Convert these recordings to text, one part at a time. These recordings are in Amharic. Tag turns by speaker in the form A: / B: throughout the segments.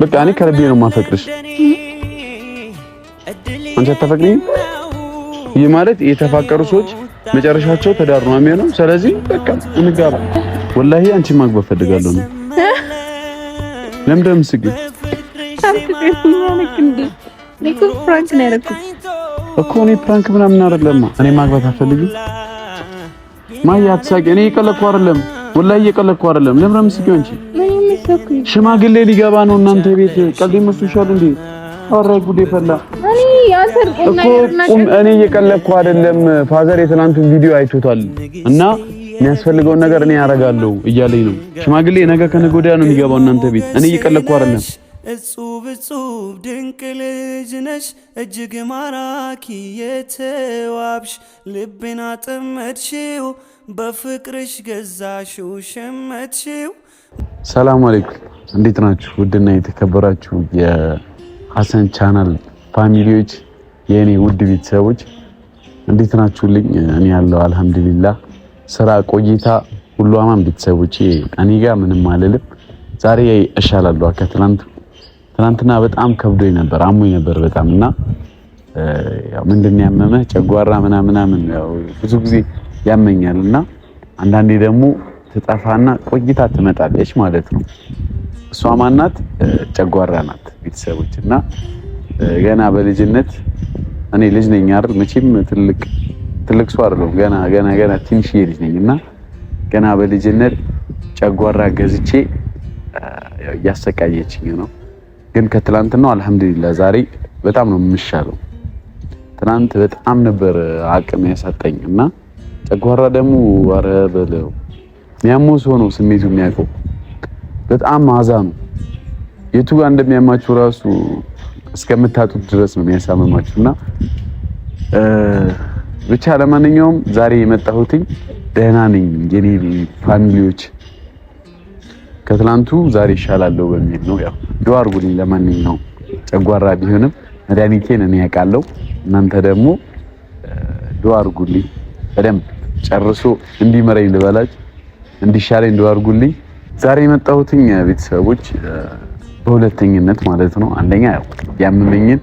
A: በቃ እኔ ከልቤ ነው የማፈቅርሽ። አንቺ አታፈቅሪኝም? ይህ ማለት የተፋቀሩ ሰዎች መጨረሻቸው ትዳር ነው የሚሆነው። ስለዚህ በቃ እንጋባ። ወላሂ አንቺ ማግባት ፈልጋለሁ ነው። ለምን ደምስግኝ
B: ፍራንክ ነው ያደረኩት
A: እኮ እኔ ፕራንክ ምናምን አይደለም። እኔ ማግባት አልፈልግም። ማያ አትሳቂ። እኔ እየቀለድኩ አይደለም፣ ወላሂ እየቀለድኩ አይደለም። ለምን ደምስግኝ አንቺ? ሽማግሌ ሊገባ ነው እናንተ ቤት። ቀልድ መስሎሻል እንዴ? ኧረ ጉዴ ፈላ። እኔ እየቀለድኩ አይደለም። ፋዘር የትናንቱን ቪዲዮ አይቶታል እና የሚያስፈልገውን ነገር እኔ ያደርጋለሁ እያለኝ ነው። ሽማግሌ ነገ ከነገ ወዲያ ነው የሚገባው እናንተ ቤት። እኔ እየቀለድኩ አይደለም።
C: እጹብ እጹብ ድንቅ ልጅ ነሽ እጅግ ማራኪ የተዋብሽ ልቤን አጠመድሽው በፍቅርሽ ገዛሽው ሸመትሽው።
A: ሰላም አለይኩም፣ እንዴት ናችሁ? ውድና የተከበራችሁ የሐሰን ቻናል ፋሚሊዎች፣ የእኔ ውድ ቤተሰቦች እንዴት ናችሁልኝ? እኔ ያለው አልሐምዱሊላህ። ስራ ቆይታ ሁሉ አማን ቤተሰቦቼ፣ እኔ ጋር ምንም አልልም። ዛሬ እሻላለሁ ትናንትና በጣም ከብዶኝ ነበር፣ አሞኝ ነበር በጣም እና ያው ምንድነው ያመመህ ጨጓራ ምናምን ያው ብዙ ጊዜ ያመኛልና አንዳንዴ ደግሞ ትጠፋና ቆይታ ትመጣለች ማለት ነው። እሷ ማናት? ጨጓራ ናት ቤተሰቦች። እና ገና በልጅነት እኔ ልጅ ነኝ አይደል? መቼም ትልቅ ሰው አይደለሁም። ገና ትንሽዬ ልጅ ነኝ እና ገና በልጅነት ጨጓራ ገዝቼ እያሰቃየችኝ ነው። ግን ከትላንትናው አልሐምዱሊላህ ዛሬ በጣም ነው የምሻለው። ትናንት በጣም ነበር አቅም ያሳጠኝ እና ጨጓራ ደግሞ ኧረ በለው የሚያመው ሰው ነው ስሜቱ የሚያውቀው። በጣም ማዛ ነው። የቱ ጋር እንደሚያማችሁ ራሱ እስከምታጡት ድረስ ነው የሚያሳምማችሁና ብቻ ለማንኛውም ዛሬ የመጣሁትኝ ደህና ነኝ የኔ ፋሚሊዎች፣ ከትላንቱ ዛሬ ይሻላለሁ በሚል ነው። ያው ዱአ አድርጉልኝ። ለማንኛውም ጨጓራ ቢሆንም መድኃኒቴን እኔ ያውቃለሁ። እናንተ ደግሞ ዱአ አድርጉልኝ በደንብ ጨርሶ እንዲመረኝ ልበላችሁ እንዲሻለኝ ዱአ አድርጉልኝ። ዛሬ የመጣሁትኝ ቤተሰቦች በሁለተኝነት ማለት ነው። አንደኛ ያመመኝን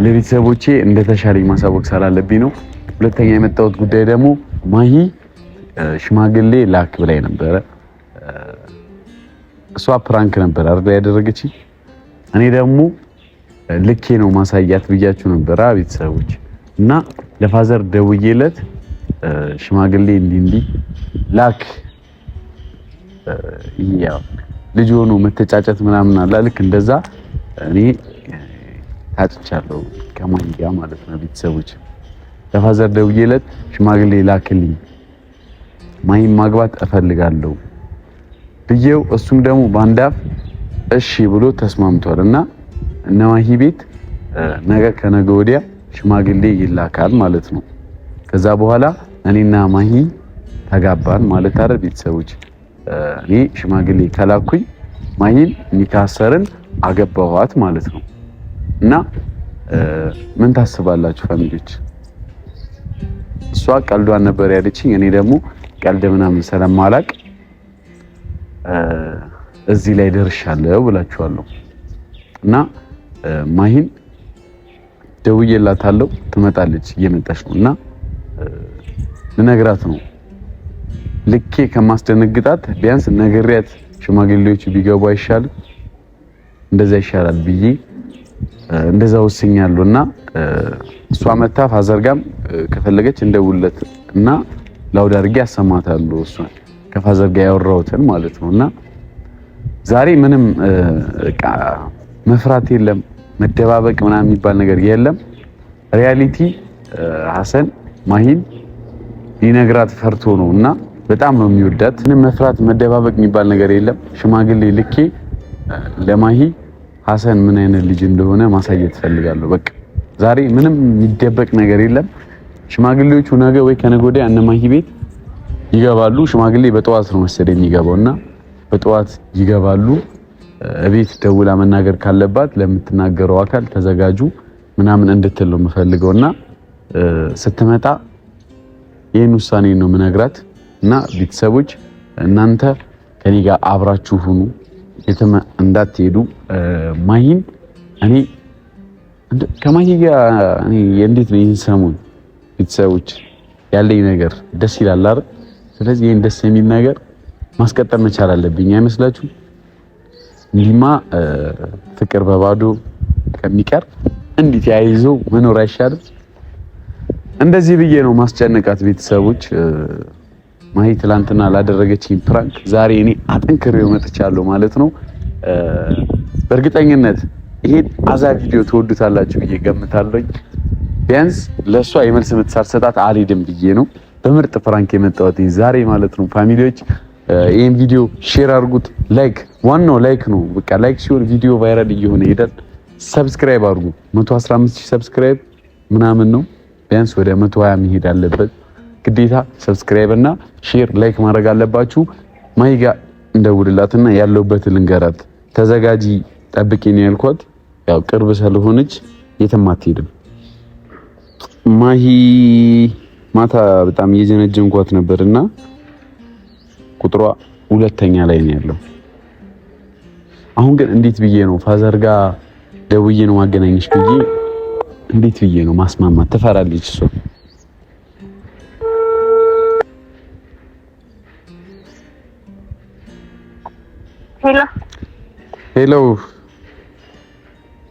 A: ለቤተሰቦቼ እንደተሻለኝ ማሳወቅ ስላለብኝ ነው። ሁለተኛ የመጣሁት ጉዳይ ደግሞ ማሂ ሽማግሌ ላክ ብላኝ ነበረ። እሷ ፕራንክ ነበር አይደል ያደረገችኝ። እኔ ደግሞ ልኬ ነው ማሳያት ብያችሁ ነበር ቤተሰቦች። እና ለፋዘር ደውዬለት ሽማግሌ እንዲህ ላክ ያው ልጅ ሆኖ መተጫጨት ምናምን አለ ልክ እንደዛ እኔ ታጭቻለሁ ከማሂ ጋር ማለት ነው ቤተሰቦች። ለፋዘር ደውዬለት ሽማግሌ ላክልኝ ማሂን ማግባት እፈልጋለሁ ብዬው እሱም ደግሞ ባንዳፍ እሺ ብሎ ተስማምቷል። እና እነ ማሂ ቤት ነገ ከነገ ወዲያ ሽማግሌ ይላካል ማለት ነው። ከዛ በኋላ እኔና ማሂ ተጋባን ማለት አይደል ቤተሰቦች። እኔ ሽማግሌ ከላኩኝ ማሂን ኒካሰርን አገባኋት ማለት ነው። እና ምን ታስባላችሁ ፋሚሊዎች? እሷ ቀልዷን ነበር ያለችኝ። እኔ ደግሞ ቀልድ ምናምን ስለማላቅ እዚህ ላይ ደርሻለሁ ብላችኋለሁ። እና ማሂን ደውዬላታለሁ፣ ትመጣለች፣ እየመጣች ነው። እና ልነግራት ነው ልኬ ከማስደነግጣት ቢያንስ ነግሬያት ሽማግሌዎቹ ቢገቡ አይሻልም? እንደዛ ይሻላል ብዬ እንደዛ ወስኛለሁ። እና እሷ መታ ፋዘርጋም ከፈለገች እንደውለት እና ላውድ አድርጌ አሰማታለሁ እሷን ከፋዘር ጋር ያወራሁትን ማለት ነው። እና ዛሬ ምንም መፍራት የለም መደባበቅ ምናምን የሚባል ነገር የለም። ሪያሊቲ ሐሰን ማሂን ሊነግራት ፈርቶ ነው እና በጣም ነው የሚወዳት። ምንም መፍራት መደባበቅ የሚባል ነገር የለም። ሽማግሌ ልኬ ለማሂ ሐሰን ምን አይነት ልጅ እንደሆነ ማሳየት ፈልጋለሁ። በቃ ዛሬ ምንም የሚደበቅ ነገር የለም። ሽማግሌዎቹ ነገ ወይ ከነገ ወዲያ እነ ማሂ ቤት ይገባሉ። ሽማግሌ በጠዋት ነው መሰለኝ የሚገባውና በጠዋት ይገባሉ። እቤት ደውላ መናገር ካለባት ለምትናገረው አካል ተዘጋጁ ምናምን እንድትል ነው የምፈልገውና ስትመጣ ይሄን ውሳኔ ነው የምነግራት። እና ቤተሰቦች እናንተ ከኔ ጋር አብራችሁ ሁኑ። የትም እንዳትሄዱ። ማሂን እኔ ከማሂ ጋር እኔ እንዴት ነው ይህን ሰሞን ቤተሰቦች ያለኝ ነገር ደስ ይላል አይደል? ስለዚህ ይሄን ደስ የሚል ነገር ማስቀጠል መቻል አለብኝ አይመስላችሁ? እንዲማ ፍቅር በባዶ ከሚቀር እንዴት ያይዞ መኖር አይሻልም? እንደዚህ ብዬ ነው ማስጨነቃት ቤተሰቦች። ማሂ ትላንትና ላደረገችኝ ፕራንክ ዛሬ እኔ አጠንክሬው መጥቻለሁ ማለት ነው። በእርግጠኝነት ይሄን አዛ ቪዲዮ ትወዱታላችሁ ብዬ ገምታለሁ። ቢያንስ ለሷ የመልስ ምት ሳልሰጣት አልሄድም ብዬ ነው በምርጥ ፕራንክ የመጣሁት ዛሬ ማለት ነው። ፋሚሊዎች ይሄን ቪዲዮ ሼር አድርጉት። ላይክ ዋናው ላይክ ነው። በቃ ላይክ ሲሆን ቪዲዮ ቫይራል እየሆነ ይሄዳል። ሰብስክራይብ አድርጉ። 115000 ሰብስክራይብ ምናምን ነው። ቢያንስ ወደ 120 መሄድ አለበት ግዴታ። ሰብስክራይብ እና ሼር ላይክ ማድረግ አለባችሁ። ማሂ ጋር እንደውልላትና ያለውበት ልንገራት። ተዘጋጂ ጠብቂኝ ያልኳት ያው ቅርብ ስለሆነች የትም አትሄድም። ማሂ ማታ በጣም እየጀነጀንኳት ነበርና ቁጥሯ 2ኛ ላይ ነው ያለው። አሁን ግን እንዴት ብዬ ነው ፋዘር ጋር ደውዬ ነው ማገናኘሽ ብዬ እንዴት ብዬ ነው ማስማማት? ትፈራለች እሷ። ሄሎ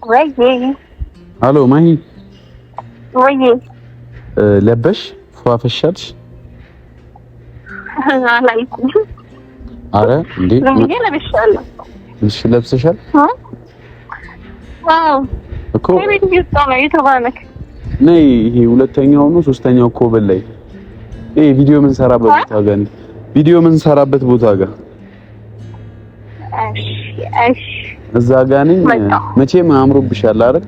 B: ወይ
A: አሎ ማሂ
B: ወይ
A: ለበሽ ፏፈሻልሽ?
B: አላልኩም።
A: አረ እንዴ
B: ለምን ለብሻለሁ?
A: እሺ ለብሰሻል?
B: አዎ እኮ ቤት ውስጥ ነው የተባለክ።
A: ነይ ይሄ 2ኛው ነው 3ኛው ኮበል ላይ ይሄ ቪዲዮ ምን ሰራበት ቦታ ጋር ነው። ቪዲዮ ምን ሰራበት ቦታ ጋር
B: እሺ
A: እዛ ጋር ነኝ። መቼም አምሮብሻል አይደል?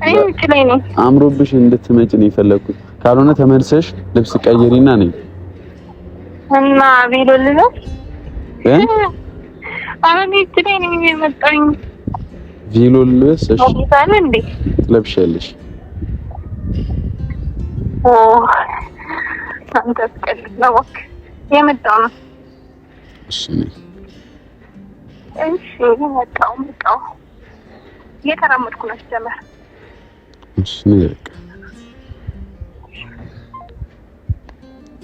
A: አምሮብሽ እንድትመጪ ነው የፈለኩት። ካልሆነ ተመልሰሽ ልብስ ቀይሪና ነኝ
B: እና ቪዲዮ ልበስ አሁን እዚህ ነኝ የመጣኝ።
A: ቪዲዮ ልበስ? እሺ
B: አዲሳለ እንዴ
A: ትለብሻለሽ?
B: አንተ ቀልድ ነው ወክ የመጣው ነው።
A: እሺ
B: መጣው እየተራመድኩ ነው ጀመር።
A: እሺ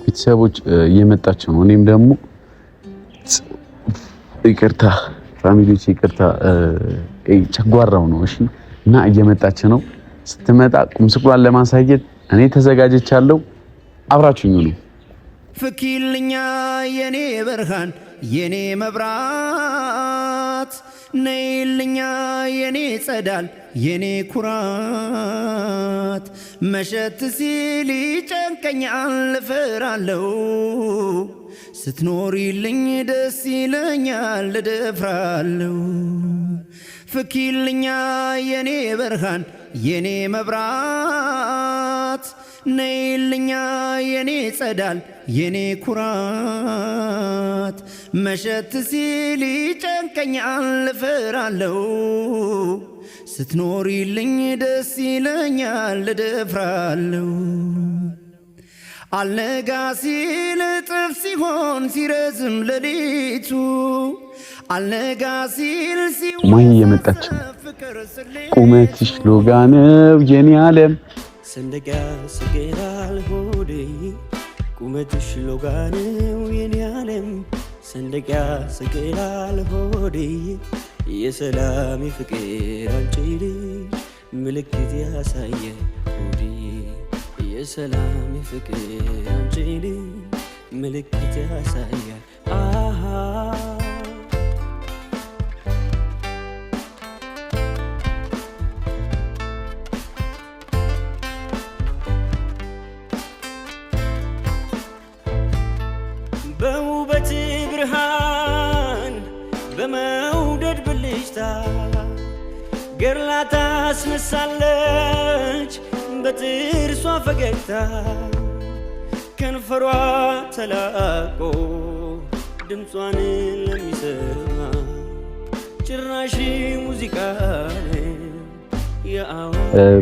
A: ቤተሰቦች እየመጣች ነው። እኔም ደግሞ ይቅርታ ፋሚሊዎች ይቅርታ ጨጓራው ነው። እሺ እና እየመጣች ነው። ስትመጣ ቁም ስቅሏን ለማሳየት እኔ ተዘጋጅቻለሁ። አብራችሁኝ ነው።
C: ፍኪልኛ የኔ ብርሃን የኔ መብራት ነይልኛ የኔ ጸዳል የኔ ኩራት መሸት ሲል ይጨንቀኛል እፈራለሁ ስትኖሪልኝ ደስ ይለኛል እደፍራለሁ ፍኪልኛ የኔ ብርሃን የኔ መብራት ነይልኛ የኔ ጸዳል የኔ ኩራት መሸት ሲል ይጨንቀኛል እፈራለሁ ስትኖሪልኝ ደስ ይለኛል እደፍራለሁ አልነጋ ሲል እጥፍ ሲሆን ሲረዝም ሌሊቱ አልነጋ ሲል
A: ማሂ የመጣች ቁመትሽ ሎጋ ነው የኔ ዓለም
C: ሰንደቂያ ስጌራል ሆዴ ቁመትሽ ሎጋ ነው የኔ ዓለም ሰንደቂያ ስጌራል ሆዴ የሰላም ፍቅር አንቺ ምልክት ያሳየ ሆዴ የሰላም ፍቅር አንቺ ምልክት ያሳየ አሃ በውበት ብርሃን በመውደድ ብልጭታ ገርላ ታስነሳለች በጥርሷ ፈገግታ ከንፈሯ ተላቆ ድምጿን ለሚሰማ ጭራሽ ሙዚቃ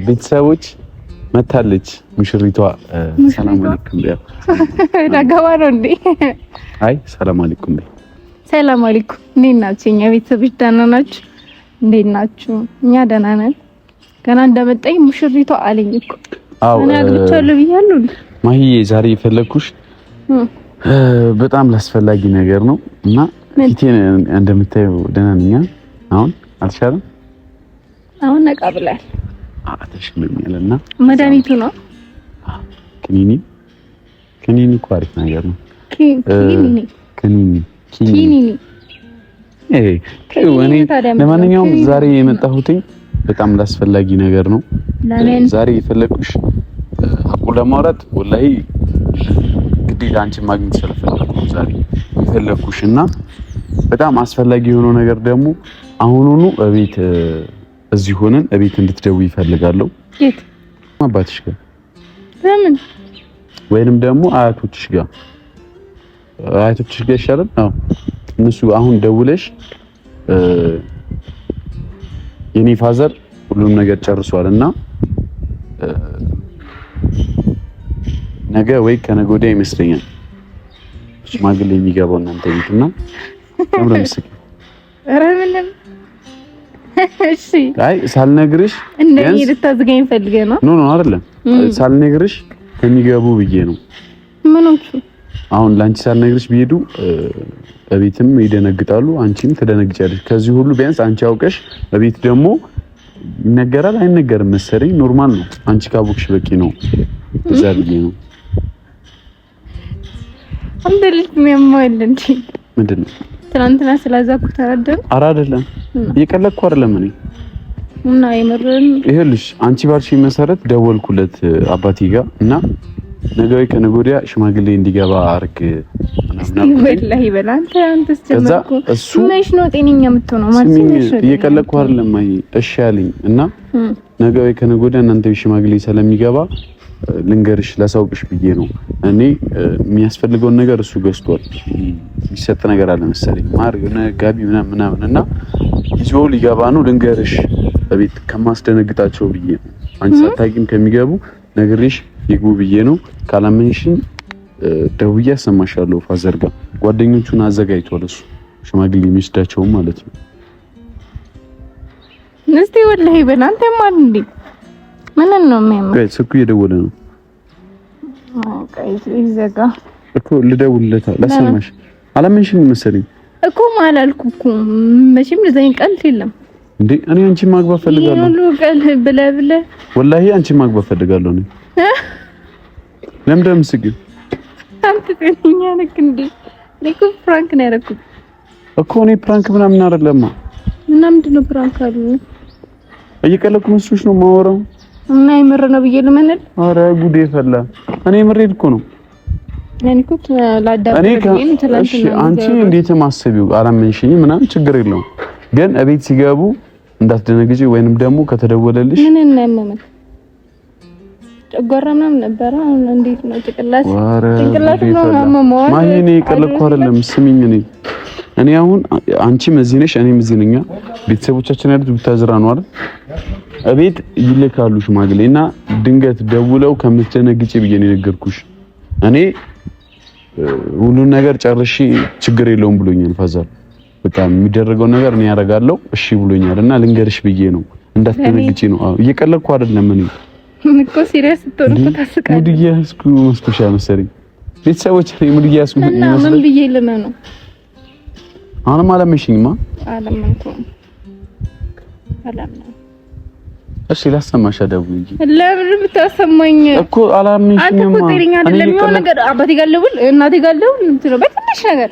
A: ቤተሰቦች መታለች ሙሽሪቷ። ሰላም አለይኩም ያ
B: ዳጋባ ነው እንዴ?
A: አይ ሰላም አለይኩም
B: ሰላም አለይኩም። እንዴት ናችሁ? እኛ ቤተሰቦች ደህና ናችሁ? እንዴት ናችሁ? እኛ ደህና ነን። ገና እንደመጣኝ ሙሽሪቷ አለኝ እኮ እኔ አግብቻለሁ ብያለሁ።
A: ማሂዬ ዛሬ የፈለኩሽ በጣም ላስፈላጊ ነገር ነው እና ፊቴን እንደምታየው ደህና ነኝ። አሁን አልሻለም?
B: አሁን ነቃ ብላል።
A: ተሽሎኛልና
B: መድኃኒቱ ነው
A: ክኒኒ እኮ አሪፍ ነገር ነው። ለማንኛውም ዛሬ የመጣሁትኝ በጣም ላስፈላጊ ነገር ነው። ዛሬ የፈለኩሽ ሀቁ ለማውራት ወላሂ ግዴታ አንቺን ማግኘት ስለፈለኩ ነው ዛሬ የፈለኩሽና በጣም አስፈላጊ የሆነው ነገር ደግሞ አሁኑኑ እቤት እዚህ ሆነን እቤት እንድትደውይ ይፈልጋለሁ። የት? አባትሽ ጋር።
B: ለምን?
A: ወይንም ደግሞ አያቶችሽ ጋር ይሻላል። አዎ እነሱ አሁን ደውለሽ የኔ ፋዘር ሁሉም ነገር ጨርሷልና ነገ ወይ ከነገ ወዲያ ይመስለኛል ሽማግሌ የሚገባው እናንተ ቤትና ለምለም
B: ረምለም እሺ።
A: አይ ሳልነግርሽ
B: እንደኔ ልታዝገኝ ፈልገህ ነው?
A: ኖ አይደለም፣ ሳልነግርሽ ከሚገቡ ብዬ ነው።
B: ምኖቹ
A: አሁን ላንቺ ሳልነግርሽ ቢሄዱ እቤትም ይደነግጣሉ፣ አንቺም ትደነግጫለሽ። ከዚህ ሁሉ ቢያንስ አንቺ አውቀሽ እቤት ደግሞ ይነገራል አይነገርም መሰለኝ ኖርማል ነው። አንቺ ካወቅሽ በቂ ነው። እዛ ብዬ ነው።
B: አንተ ልጅ የሚያማል እንዴ?
A: ምንድነው?
B: ትናንትና ስላዛኩ ተረደም።
A: ኧረ አይደለም፣ እየቀለድኩ አይደለም እኔ
B: እና የምርን
A: ይኸውልሽ፣ አንቺ ባልሽኝ መሰረት ደወልኩለት አባቴ ጋር እና ነገ ወይ ከነገ ወዲያ ሽማግሌ እንዲገባ አርግ ምናምን
B: ወላሂ በላንተ አንተስ ጀመርኩ። እሱ ነሽ ነው ጤነኛ የምትሆነው ማለት ነው።
A: እየቀለድኩ አይደለም። አይ እሺ ያለኝ እና ነገ ወይ ከነገ ወዲያ እናንተ ሽማግሌ ስለሚገባ ልንገርሽ ላሳውቅሽ ብዬ ነው። እኔ የሚያስፈልገውን ነገር እሱ ገዝቷል። የሚሰጥ ነገር አለ መሰለኝ ማር የሆነ ጋቢ ምናምን እና ይዞ ሊገባ ነው። ልንገርሽ በቤት ከማስደነግጣቸው ብዬ ነው። አንቺ ሳታውቂም ከሚገቡ ነግሬሽ ይግቡ ብዬ ነው። ካላመንሽኝ ደውዬ አሰማሻለሁ። ፋዘር ጋር ጓደኞቹን አዘጋጅቷል እሱ ሽማግሌ የሚወስዳቸው ማለት ነው።
B: እስቲ ወላሂ በእናንተ ማን እንዴ ምን ነው የሚያምር?
A: ስልኩ እየደወለ ነው።
B: ይዘጋ
A: እኮ ልደውልለታ ላሰማሽ። አላመንሽኝ መሰለኝ
B: እኮ አላልኩም። መቼም ለዛኝ ቀልድ የለም
A: እንዴ። እኔ አንቺን ማግባት ፈልጋለሁ።
B: ሁሉ ቀልድ ብለህ
A: ወላሂ አንቺን ማግባት ፈልጋለሁ ነው። ለምን ደምስጊው?
B: አንተ ጤነኛ ነህ እንዴ? እኮ ፍራንክ ነው ያደረኩት
A: እኮ። እኔ ፕራንክ ምናምን አይደለማ።
B: እና ምንድነው ፕራንክ አሉ?
A: እየቀለድኩ መስሎሽ ነው የማወራው?
B: እና የምር ነው ብዬ ልመነል?
A: ኧረ ጉዴ ፈላ። እኔ ምሬድ እኮ ነው።
B: እኔ እኮ ላዳብረኝ
A: እሺ አንቺ እንዴት ማሰቢው? አላመንሽኝ ምናምን ችግር የለውም ግን እቤት ሲገቡ እንዳትደነግጪ ወይንም ደግሞ ከተደወለልሽ
B: ምን እናመመን ጨጓራ ምናምን ነበር። አሁን እንዴት ነው ጭቅላት ነው ማማው?
A: ማይኔ ቀለኩ አይደለም። ስሚኝ እኔ አሁን አንቺም እዚህ ነሽ እኔም እዚህ ነኝ። ቤተሰቦቻችን ያሉት ብታዝራ ነው አይደል? እቤት ይልካሉ ሽማግሌና ድንገት ደውለው ከምትደነግጪ ብዬ ነው የነገርኩሽ። እኔ ሁሉን ነገር ጨርሼ ችግር የለውም ብሎኛል ፋዘር። በቃ የሚደረገው ነገር እኔ ያደርጋለሁ እሺ ብሎኛልና ልንገርሽ ብዬ ነው እንዳትደነግጪ ነው። አዎ እየቀለድኩ አይደለም። እኔ
B: እኮ ሲሪየስ ስትሆን ታስቃለህ።
A: ሙድዬ እስኩ መስኩሻ መሰለኝ ቤተሰቦች ነኝ። ሙድዬ እስኩ
B: እና ምን ብዬ ልመነው?
A: አሁንም አላመንሽኝማ?
B: አላመንኩም።
A: እሺ ላሰማሽ ደውዬ።
B: ለምን ብታሰማኝ
A: እኮ አላመንሽኝማ?
B: አንተ እኮ ጤነኛ አይደለም። የሆነ ነገር አባቴ ጋር ልብል እናቴ ጋር ልብል የምትለው በትንሽ ነገር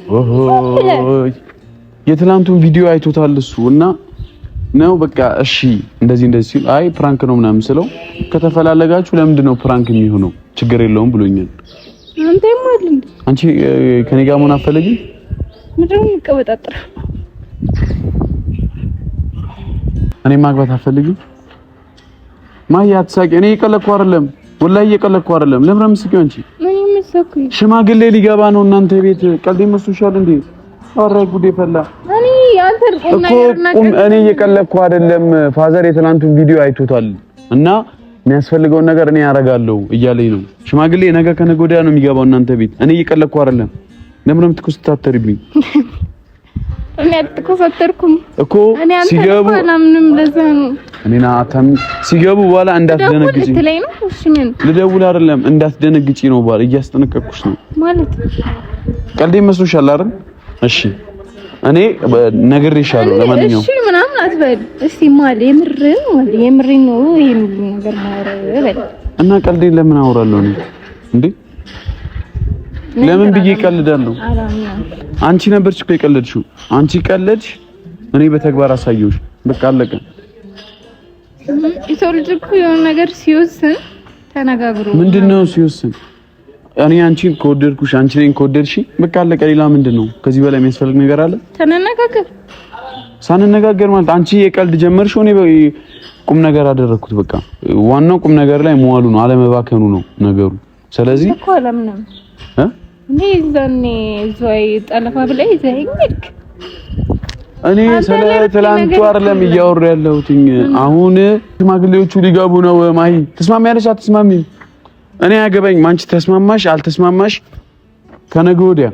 A: የትላንቱን ቪዲዮ አይቶታል እሱ እና ነው በቃ እሺ እንደዚህ ሲል አይ ፕራንክ ነው ምናምን ስለው ከተፈላለጋችሁ ለምንድን ነው ፕራንክ የሚሆነው? ችግር የለውም ብሎኛል።
B: አንተ ይማል እንዴ?
A: አንቺ ከኔ ጋር መሆን አትፈልጊም?
B: ምንድነው የምትቀበጣጥረው?
A: እኔ ማግባት አትፈልጊም? ማያ አትሳቂ። እኔ እየቀለድኩ አይደለም፣ ወላሂ እየቀለድኩ አይደለም። ለምን መስኪው አንቺ?
B: ምን ይመስኩኝ?
A: ሽማግሌ ሊገባ ነው እናንተ ቤት ቀልድ መስሎሻል እንዴ? ኧረ ጉዴ ፈላ።
B: እኔ አንተ
A: እኔ እየቀለድኩ አይደለም። ፋዘር የትናንቱን ቪዲዮ አይቶታል እና የሚያስፈልገውን ነገር እኔ ያደርጋለሁ እያለኝ ነው። ሽማግሌ ነገ ከነገ ወዲያ ነው የሚገባው እናንተ ቤት። እኔ እየቀለድኩ አይደለም። ለምን የምትኮስተታተሪብኝ?
B: እኔ አትኮፈተርኩም
A: እኮ ሲገቡ
B: ምንም ለዛ ነው
A: እኔና አታም ሲገቡ በኋላ እንዳትደነግጪ ልደውል አይደለም እንዳትደነግጪ ነው በኋላ እያስጠነቀቅኩሽ ነው ማለት ቀልዴ መስሎሻል አይደል እሺ እኔ ነግሬሻለሁ ለማንኛውም
B: እሺ ምናምን አትበል እስቲ ማለት የምሬን ነው ይሄን ነገር ማውራት
A: እና ቀልዴ ለምን አወራለሁ እኔ እንዴ ለምን ብዬ ቀልዳለሁ አንቺ ነበርሽ እኮ የቀለድሽው አንቺ ቀለድሽ እኔ በተግባር አሳየሁሽ በቃ አለቀ
B: የሰው ልጅ እኮ የሆነ ነገር ሲወስን ተነጋግሮ
A: ምንድነው ሲወስን እኔ አንቺን ከወደድኩሽ አንቺ ነኝ ከወደድሽ በቃ አለቀ ሌላ ምንድነው ከዚህ በላይ የሚያስፈልግ ነገር አለ ተነጋገር ሳንነጋገር ማለት አንቺ የቀልድ ጀመርሽ እኔ ቁም ነገር አደረኩት በቃ ዋናው ቁም ነገር ላይ መዋሉ ነው አለመባከኑ ነው ነገሩ ስለዚህ
B: እኮ አለምንም እኔ ዘይ ጠለፋ ብለህ ዘይልክ እኔ
A: ስለ ትላንቱ አይደለም እያወራ ያለሁት አሁን ሽማግሌዎቹ ሊገቡ ነው ማሂ ተስማሚያለሽ አትስማሚም እኔ ያገባኝ ማንቺ ተስማማሽ አልተስማማሽ ከነገ ወዲያ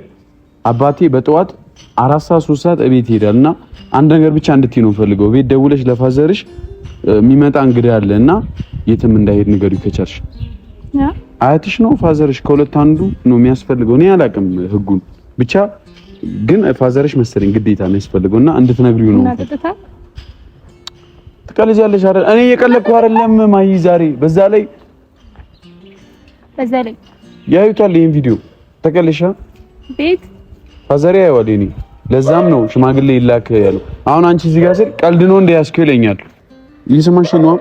A: አባቴ በጠዋት 4 ሰዓት 3 ሰዓት እቤት ይሄዳልና አንድ ነገር ብቻ እንድትይ ነው ፈልገው ቤት ደውለሽ ለፋዘርሽ የሚመጣ እንግዳ አለና የትም እንዳይሄድ ንገሪው ከቻልሽ አያትሽ ነው ፋዘርሽ ከሁለት አንዱ ነው የሚያስፈልገው እኔ አላውቅም ህጉን ብቻ ግን ፋዘርሽ መሰለኝ ግዴታ ነው ያስፈልገውና እንድትነግሪው ነው ትቀልጃለሽ አይደል እኔ እየቀለድኩ አይደለም ማይ ዛሬ በዛ ላይ ያዩታል ይሄን ቪዲዮ ተቀልሻ ቤት ፋዘር ያዩዋል እኔ ለዛም ነው ሽማግሌ ይላክ ያለው አሁን አንቺ እዚህ ጋር ስል ቀልድ ነው እንደያዝከው ይለኛል ይስማሽ ነው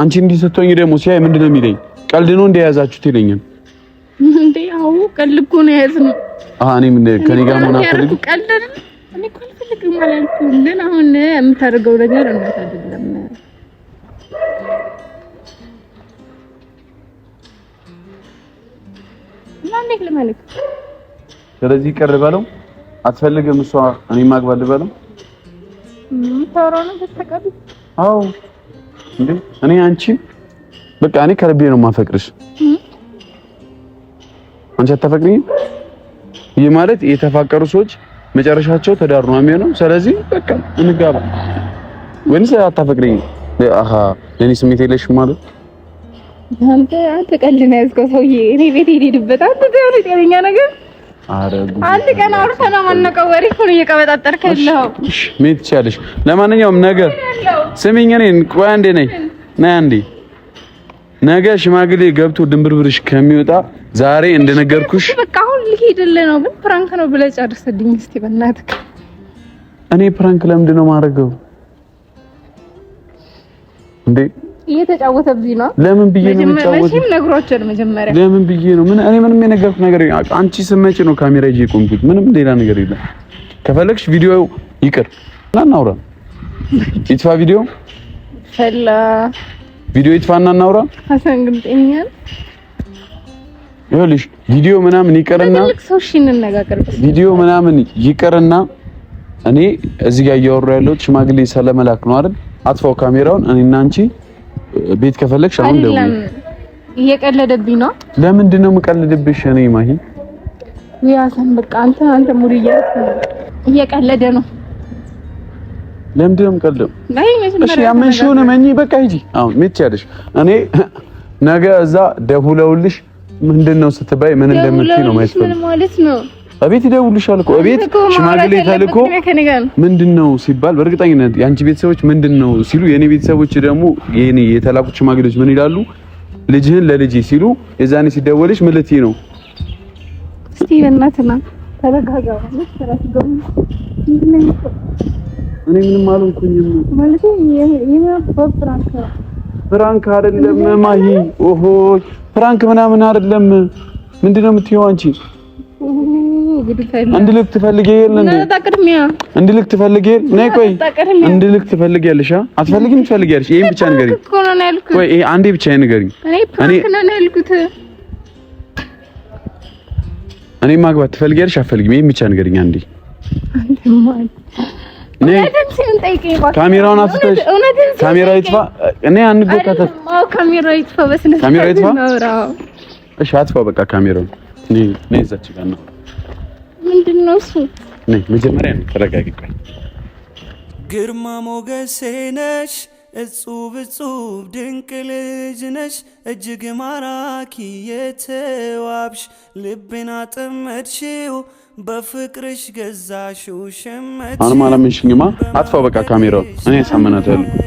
A: አንቺ እንዲህ ስትሆኝ ደግሞ ሲያይ ምንድነው የሚለኝ ቀልድ ነው እንደያዛችሁት ይለኛል
B: እንዴ አው ቀልድ እኮ ነው ያዝነው
A: እኔ ምን ከኔ ጋር ሆነ አፈልግ
B: ቀልድ እኔ እኮ አልፈልግም አላልኩም ግን አሁን የምታደርገው ነገር እንዴት አይደለም ለማንክ ለማንክ
A: ስለዚህ ቀርባለው አትፈልግም እሷ እኔ ማግባል ልበለው
B: ታሮና ተተቀብ
A: አው እንዴ እኔ አንቺ በቃ እኔ ከልቤ ነው ማፈቅርሽ አንቺ አታፈቅሪኝ ይሄ ማለት የተፋቀሩ ሰዎች መጨረሻቸው ትዳር ነው የሚሆነው ስለዚህ በቃ እንጋባ ወንስ አታፈቅሪኝ አሃ ለኔ ስሜት የለሽም ማለት
B: አንተ ቀልድ ነው ያዝከው ሰውዬ እኔ ቤት ሄድበት አንተ ደህና ጤነኛ ነገር
A: አረጉ
B: አንድ ቀን አውርተና ማነቀው ወሬ እኮ ነው እየቀበጣጠርክ ያለው
A: እሺ ምን ትቻለሽ ለማንኛውም ነገር ስሚኝ እኔን ቆይ አንዴ ነኝ ነይ አንዴ ነገ ሽማግሌ ገብቶ ድንብርብርሽ ከሚወጣ ዛሬ እንደነገርኩሽ
B: በቃ አሁን ልሄድልህ ነው ግን ፕራንክ ነው ብለህ ጨርስልኝ እስቲ በእናትህ
A: እኔ ፕራንክ ለምንድን ነው ማድረገው እንዴ
B: እየተጫወተብኝ ነው ለምን ብዬ ነው የምጫወተው ነግሯቸው መጀመሪያ ለምን ብዬ ነው ምን እኔ ምንም የነገርኩት ነገር አንቺ ስመጪ ነው ካሜራ ይዤ ቆምኩት ምንም ሌላ ነገር የለም ከፈለግሽ ቪዲዮ ይቅር እናውራ ይጥፋ ቪዲዮ ፈላ
A: ቪዲዮ ይጥፋና እናውራ
B: ሐሰን ግን ጤኛል
A: ይኸውልሽ ቪዲዮ ምናምን ይቀርና ቪዲዮ ምናምን ይቀርና እኔ እዚህ ጋር እያወራሁ ያለሁት ሽማግሌ ሰለመላክ ነው አይደል አጥፋው ካሜራውን እኔና አንቺ ቤት ከፈለግሽ አሁን ደውዪ
B: እየቀለደብኝ ነው
A: ለምንድን ነው የምቀልድብሽ እኔ ማሂ
B: ያሰን በቃ አንተ ሙሉ እየቀለደ ነው
A: ለምንድን ነው የምቀልደው እሺ ያመንሽውን መኝ በቃ ሂጂ አሁን ምትያለሽ እኔ ነገ እዛ ደውለውልሽ ምንድነው ስትባይ ምን እንደምትይ ነው ማለት ነው አቤት ይደውልሻል እኮ አቤት ሽማግሌ ተልኮ ምንድነው ሲባል በእርግጠኝነት ያንቺ ቤተሰቦች ምንድነው ሲሉ የኔ ቤተሰቦች ደግሞ የኔ የተላኩት ሽማግሌዎች ምን ይላሉ ልጅህን ለልጅ ሲሉ የዛኔ ሲደወልሽ ምን ልትይ ነው
B: እስቲ በእናትና ተረጋጋ
A: እኔ ምንም አልሆንኩኝም
B: ማለት
A: ፍራንክ አይደለም ማሂ ኦሆ ፍራንክ ምናምን አይደለም ምንድነው የምትይው አንቺ እንድልክ ትፈልጊያለሽ እንድልክ ትፈልጊያለሽ ነይ ቆይ እንድልክ ትፈልጊያለሽ አትፈልጊም ትፈልጊያለሽ ይሄን ብቻ ንገሪኝ ቆይ ይሄ አንዴ ብቻ ንገሪኝ እኔ ማግባት ትፈልጊያለሽ አትፈልጊም ይሄን ብቻ ንገሪኝ አንዴ ካሜራውን አፍተሽ ካሜራ ይጥፋ እኔ አንጎታተፍ
B: ካሜራ ይጥፋ በስነ
A: ካሜራ ይጥፋ እሺ አጥፋ በቃ ካሜራውን ነይ እዛች ጋር ነው
B: ምንድነው እሱ
A: ነይ መጀመሪያ ተረጋጊ።
C: ግርማ ሞገሴ ነሽ እጹብ እጹብ ድንቅ ልጅ ነሽ እጅግ ማራኪ የተዋብሽ ልቤን አጠመድሽው በፍቅርሽ ገዛሽው ሸመች።
A: አሁንም አላመንሽኝማ። አጥፋው በቃ ካሜራውን። እኔ ሳመናታለሁ።